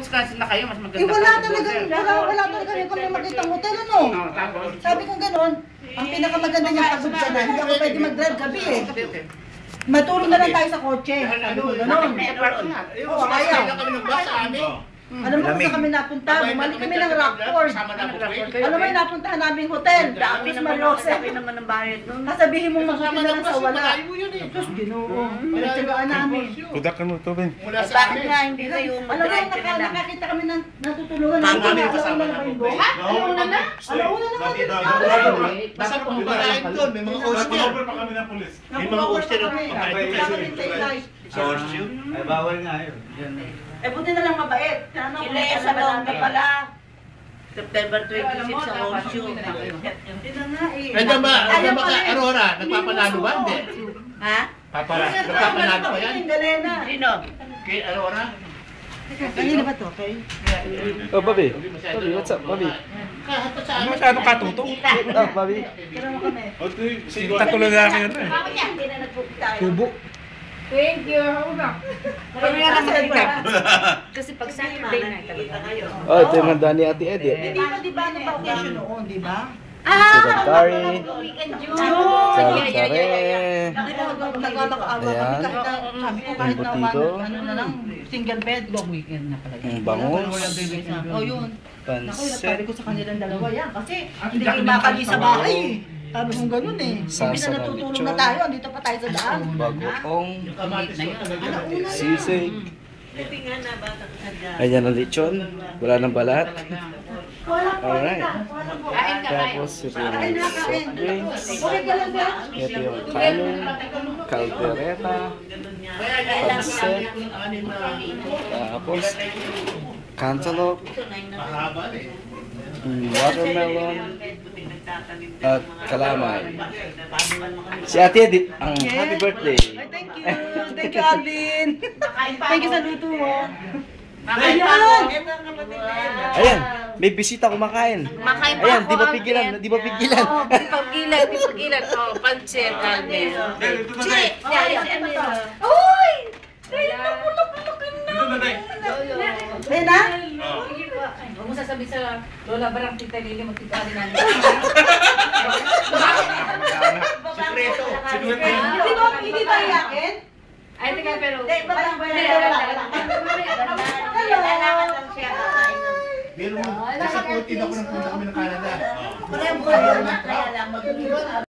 Wisconsin na kayo, mas maganda. Wala talaga yung kami makitang hotel, ano? Sabi ko gano'n, ang pinakamaganda niya pagod ka na, hindi ako pwede mag-drive gabi eh. Matulog na lang tayo sa kotse. Gano'n. Oo, ayaw. Alam mo kung saan kami napunta, bumalik kami ng Rockford. Alam mo yung napuntahan naming hotel, Dapis Marose. Kasabihin mo mabuti na lang sa wala. Diyos, Ginoo. Pinagtsagaan namin. Kudakan mo ito, Ben. Bakit nga hindi kayo mag-drive ka na lang? Nakakita kami ng natutulungan. Alauna na ba yung buhay? Alauna na? Alauna na nga. Basta kung kumakain doon, may mga Nag-over pa kami ng pulis. May mga oyster at Sa horseshoe? Ay, bawal nga yun. Eh, buti na lang mabait. Sila sa Longga pala. September 26 sa Horseshoe. Kaya ba, Aurora, nagpapanalo ba? Hindi. Ha? Nagpapanalo pa yan? Sino? Kay Aurora? Kanina ba to? Okay? Oh, Bobby. Bobby, what's up, Bobby? Ano masyado katutong? Oh, Bobby. Kira mo kami. Tatulog na akin yan. Hindi na nagpupita. Kubo. Thank you. Kami nga naman Kasi pag Saturday na talaga kayo. Oh, ito yung handa ni Ate Ed. Hindi mo di ba na vacation noon, di ba? Si Kantari. Weekend June. Sari. Nagkakaawa kami Ayan. sabi ko kahit na Embutido. ano na lang, single bed, long weekend na pala. Ang bangus. Oh, yun. Naku, sabi Pansit. ko sa kanilang dalawa yan kasi hindi kayo makali sa bahay eh. Sabi kong ganun eh. Hindi na natutulog na tayo, andito pa tayo sa daan. Bagoong. Alauna na. Sisig. Sabi nga na bata ka dyan. Ayan ang lechon. Wala nang balat. Wala po. Alright. Kain ka kain. Tapos ito Kain yung na, soft kain. drinks. Okay ka lang ba? Ito yung kanin. Caldereta. Pansit. Tapos cantaloupe. Watermelon. At kalamay. Si Ate Edith, ang happy birthday. Ay, thank you. Thank you, Alvin. Thank you sa luto mo. Ayan! Ayan, may bisita kumakain. Kumakain pa Ayan, ako, di ba Alvin. pigilan? Di ba pigilan? Oo, di pagilan, di pagilan. Oh, pancit, Alvin. Chi! Uy! Ayun na? Huwag mo sasabihin sa Lola Barang Tita Lili, magtitali namin. Sikreto. Hindi ba iyakin? Ay, teka, pero... Hindi, parang Lalakad lang siya kakain ng... Pero, disappointed ako nang punta kami ng Canada. Wala yung buhay na kaya lang mag